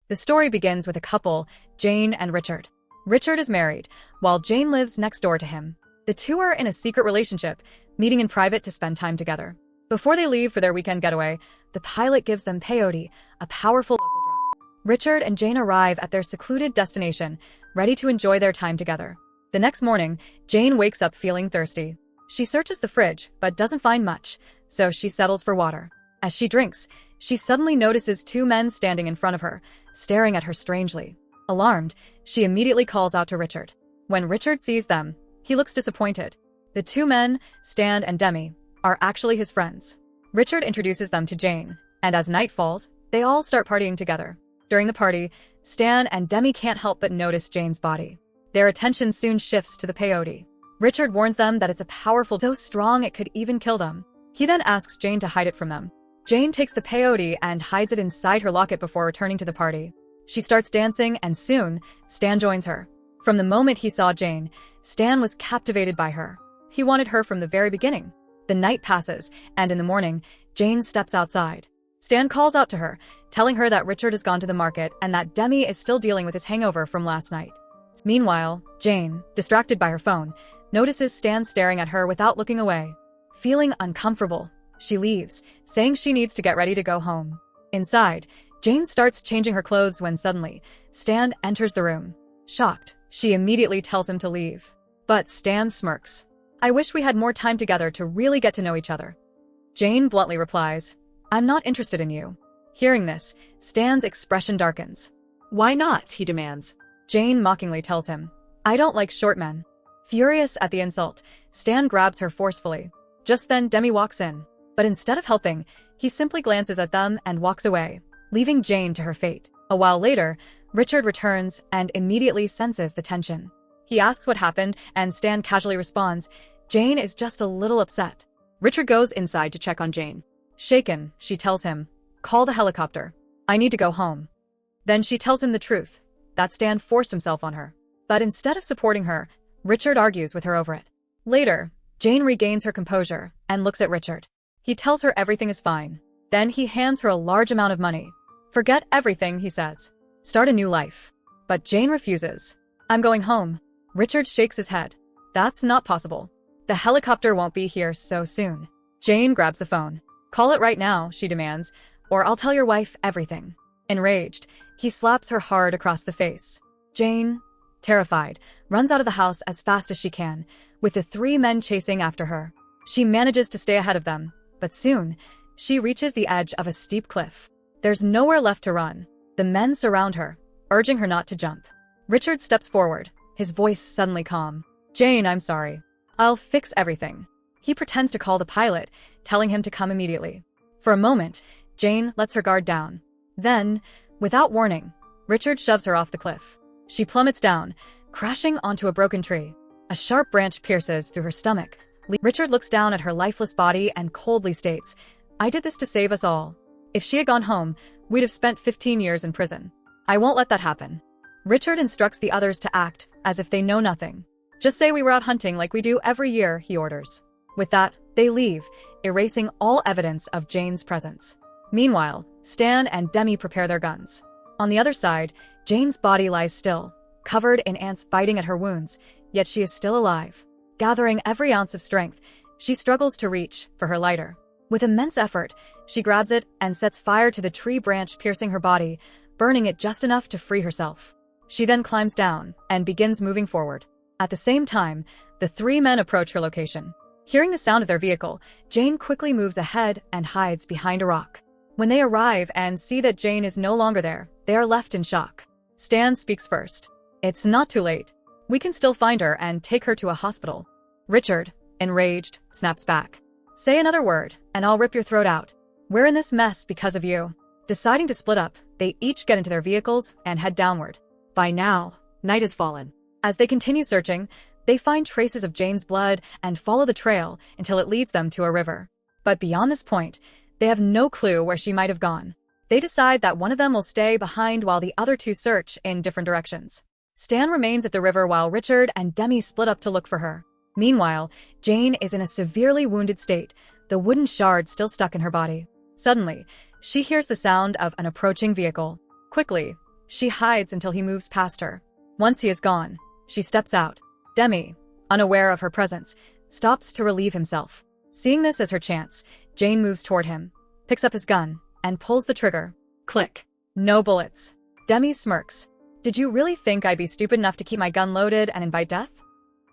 The story begins with a couple, Jane and Richard. Richard is married, while Jane lives next door to him. The two are in a secret relationship, meeting in private to spend time together. Before they leave for their weekend getaway, the pilot gives them peyote, a powerful local drug. Richard and Jane arrive at their secluded destination, ready to enjoy their time together. The next morning, Jane wakes up feeling thirsty. She searches the fridge, but doesn't find much, so she settles for water. As she drinks, she suddenly notices two men standing in front of her, staring at her strangely. Alarmed, she immediately calls out to Richard. When Richard sees them, he looks disappointed. The two men, Stan and Demi, are actually his friends. Richard introduces them to Jane, and as night falls, they all start partying together. During the party, Stan and Demi can't help but notice Jane's body. Their attention soon shifts to the peyote. Richard warns them that it's a powerful, so strong it could even kill them. He then asks Jane to hide it from them. Jane takes the peyote and hides it inside her locket before returning to the party. She starts dancing, and soon, Stan joins her. From the moment he saw Jane, Stan was captivated by her. He wanted her from the very beginning. The night passes, and in the morning, Jane steps outside. Stan calls out to her, telling her that Richard has gone to the market and that Demi is still dealing with his hangover from last night. Meanwhile, Jane, distracted by her phone, notices Stan staring at her without looking away. Feeling uncomfortable, she leaves, saying she needs to get ready to go home. Inside, Jane starts changing her clothes when suddenly, Stan enters the room. Shocked, she immediately tells him to leave. But Stan smirks. "I wish we had more time together to really get to know each other." Jane bluntly replies, "I'm not interested in you." Hearing this, Stan's expression darkens. "Why not?" he demands. Jane mockingly tells him, "I don't like short men." Furious at the insult, Stan grabs her forcefully. Just then, Demi walks in. But instead of helping, he simply glances at them and walks away, leaving Jane to her fate. A while later, Richard returns and immediately senses the tension. He asks what happened, and Stan casually responds, "Jane is just a little upset." Richard goes inside to check on Jane. Shaken, she tells him, "Call the helicopter. I need to go home." Then she tells him the truth, that Stan forced himself on her. But instead of supporting her, Richard argues with her over it. Later, Jane regains her composure and looks at Richard. He tells her everything is fine. Then he hands her a large amount of money. "Forget everything," he says. "Start a new life." But Jane refuses. "I'm going home." Richard shakes his head. "That's not possible. The helicopter won't be here so soon." Jane grabs the phone. "Call it right now," she demands, "or I'll tell your wife everything." Enraged, he slaps her hard across the face. Jane, terrified, runs out of the house as fast as she can, with the three men chasing after her. She manages to stay ahead of them, but soon, she reaches the edge of a steep cliff. There's nowhere left to run. The men surround her, urging her not to jump. Richard steps forward, his voice suddenly calm. "Jane, I'm sorry. I'll fix everything." He pretends to call the pilot, telling him to come immediately. For a moment, Jane lets her guard down. Then, without warning, Richard shoves her off the cliff. She plummets down, crashing onto a broken tree. A sharp branch pierces through her stomach. Richard looks down at her lifeless body and coldly states, "I did this to save us all. If she had gone home, we'd have spent 15 years in prison. I won't let that happen." Richard instructs the others to act as if they know nothing. "Just say we were out hunting like we do every year," he orders. With that, they leave, erasing all evidence of Jane's presence. Meanwhile, Stan and Demi prepare their guns. On the other side, Jane's body lies still, covered in ants biting at her wounds, yet she is still alive. Gathering every ounce of strength, she struggles to reach for her lighter. With immense effort, she grabs it and sets fire to the tree branch piercing her body, burning it just enough to free herself. She then climbs down and begins moving forward. At the same time, the three men approach her location. Hearing the sound of their vehicle, Jane quickly moves ahead and hides behind a rock. When they arrive and see that Jane is no longer there, they are left in shock. Stan speaks first. "It's not too late. We can still find her and take her to a hospital." Richard, enraged, snaps back. "Say another word, and I'll rip your throat out. We're in this mess because of you." Deciding to split up, they each get into their vehicles and head downward. By now, night has fallen. As they continue searching, they find traces of Jane's blood and follow the trail until it leads them to a river. But beyond this point, they have no clue where she might have gone. They decide that one of them will stay behind while the other two search in different directions. Stan remains at the river while Richard and Demi split up to look for her. Meanwhile, Jane is in a severely wounded state, the wooden shard still stuck in her body. Suddenly, she hears the sound of an approaching vehicle. Quickly, She hides until he moves past her. Once he is gone, she steps out. Demi, unaware of her presence, stops to relieve himself. Seeing this as her chance, Jane moves toward him, picks up his gun, and pulls the trigger. Click. No bullets. Demi smirks. Did you really think I'd be stupid enough to keep my gun loaded and invite death?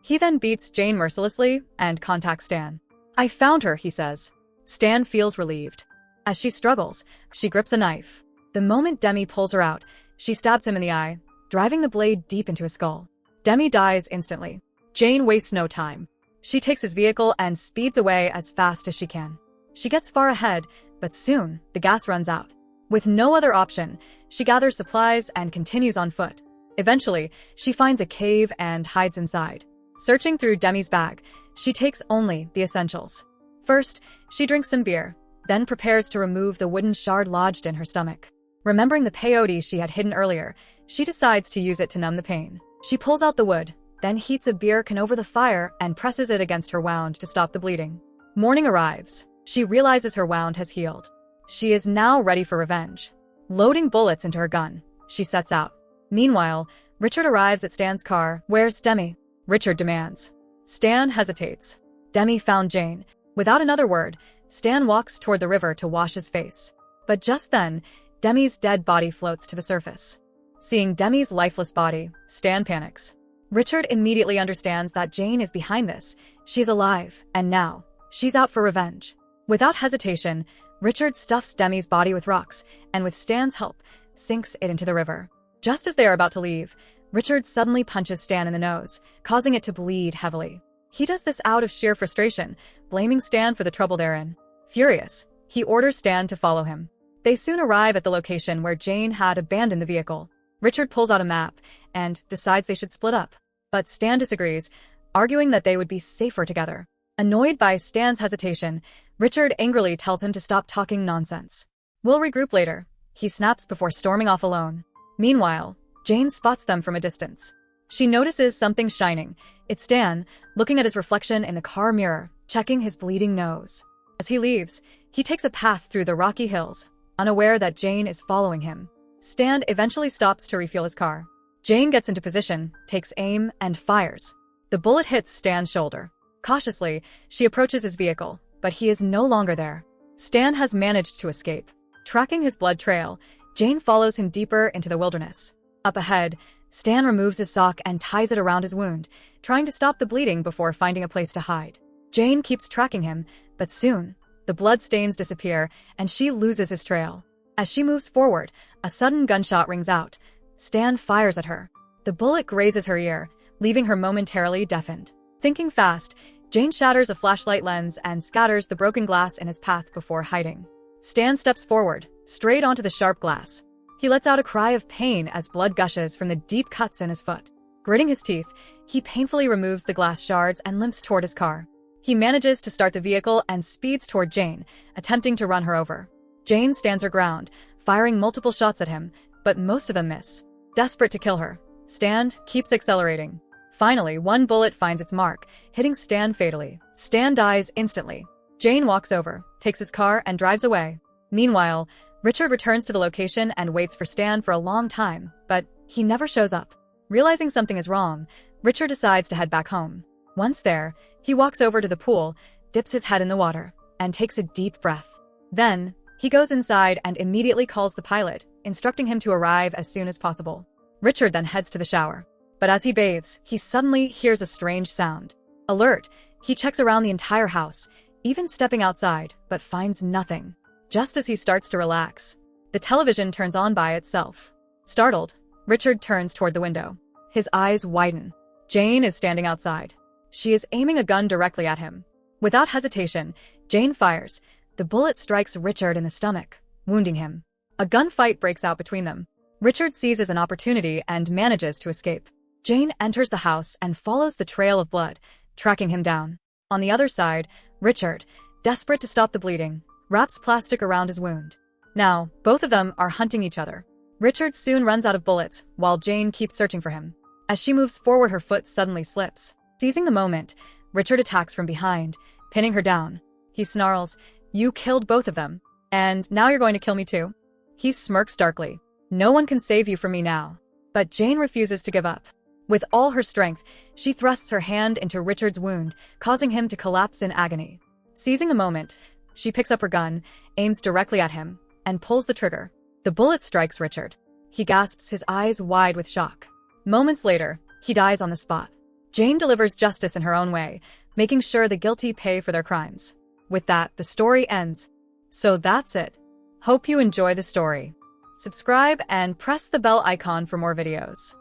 He then beats Jane mercilessly and contacts Stan. I found her, he says. Stan feels relieved. As she struggles, she grips a knife. The moment Demi pulls her out, she stabs him in the eye, driving the blade deep into his skull. Demi dies instantly. Jane wastes no time. She takes his vehicle and speeds away as fast as she can. She gets far ahead, but soon the gas runs out. With no other option, she gathers supplies and continues on foot. Eventually, she finds a cave and hides inside. Searching through Demi's bag, she takes only the essentials. First, she drinks some beer, then prepares to remove the wooden shard lodged in her stomach. Remembering the peyote she had hidden earlier, she decides to use it to numb the pain. She pulls out the wood, then heats a beer can over the fire and presses it against her wound to stop the bleeding. Morning arrives. She realizes her wound has healed. She is now ready for revenge. Loading bullets into her gun, she sets out. Meanwhile, Richard arrives at Stan's car. Where's Demi? Richard demands. Stan hesitates. Demi found Jane. Without another word, Stan walks toward the river to wash his face. But just then, Demi's dead body floats to the surface. Seeing Demi's lifeless body, Stan panics. Richard immediately understands that Jane is behind this. She's alive, and now, she's out for revenge. Without hesitation, Richard stuffs Demi's body with rocks, and with Stan's help, sinks it into the river. Just as they are about to leave, Richard suddenly punches Stan in the nose, causing it to bleed heavily. He does this out of sheer frustration, blaming Stan for the trouble they're in. Furious, he orders Stan to follow him. They soon arrive at the location where Jane had abandoned the vehicle. Richard pulls out a map and decides they should split up. But Stan disagrees, arguing that they would be safer together. Annoyed by Stan's hesitation, Richard angrily tells him to stop talking nonsense. We'll regroup later, he snaps before storming off alone. Meanwhile, Jane spots them from a distance. She notices something shining. It's Stan, looking at his reflection in the car mirror, checking his bleeding nose. As he leaves, he takes a path through the rocky hills, unaware that Jane is following him. Stan eventually stops to refuel his car. Jane gets into position, takes aim, and fires. The bullet hits Stan's shoulder. Cautiously, she approaches his vehicle, but he is no longer there. Stan has managed to escape. Tracking his blood trail, Jane follows him deeper into the wilderness. Up ahead, Stan removes his sock and ties it around his wound, trying to stop the bleeding before finding a place to hide. Jane keeps tracking him, but soon, the blood stains disappear and she loses his trail. As she moves forward, a sudden gunshot rings out. Stan fires at her. The bullet grazes her ear, leaving her momentarily deafened. Thinking fast, Jane shatters a flashlight lens and scatters the broken glass in his path before hiding. Stan steps forward, straight onto the sharp glass. He lets out a cry of pain as blood gushes from the deep cuts in his foot. Gritting his teeth, he painfully removes the glass shards and limps toward his car. He manages to start the vehicle and speeds toward Jane, attempting to run her over. Jane stands her ground, firing multiple shots at him, but most of them miss. Desperate to kill her, Stan keeps accelerating. Finally, one bullet finds its mark, hitting Stan fatally. Stan dies instantly. Jane walks over, takes his car, and drives away. Meanwhile, Richard returns to the location and waits for Stan for a long time, but he never shows up. Realizing something is wrong, Richard decides to head back home. Once there, he walks over to the pool, dips his head in the water, and takes a deep breath. Then, he goes inside and immediately calls the pilot, instructing him to arrive as soon as possible. Richard then heads to the shower. But as he bathes, he suddenly hears a strange sound. Alert, he checks around the entire house, even stepping outside, but finds nothing. Just as he starts to relax, the television turns on by itself. Startled, Richard turns toward the window. His eyes widen. Jane is standing outside. She is aiming a gun directly at him. Without hesitation, Jane fires. The bullet strikes Richard in the stomach, wounding him. A gunfight breaks out between them. Richard seizes an opportunity and manages to escape. Jane enters the house and follows the trail of blood, tracking him down. On the other side, Richard, desperate to stop the bleeding, wraps plastic around his wound. Now, both of them are hunting each other. Richard soon runs out of bullets, while Jane keeps searching for him. As she moves forward, her foot suddenly slips. Seizing the moment, Richard attacks from behind, pinning her down. He snarls, "You killed both of them. And now you're going to kill me too?" He smirks darkly. No one can save you from me now. But Jane refuses to give up. With all her strength, she thrusts her hand into Richard's wound, causing him to collapse in agony. Seizing a moment, she picks up her gun, aims directly at him, and pulls the trigger. The bullet strikes Richard. He gasps, his eyes wide with shock. Moments later, he dies on the spot. Jane delivers justice in her own way, making sure the guilty pay for their crimes. With that, the story ends. So that's it. Hope you enjoy the story. Subscribe and press the bell icon for more videos.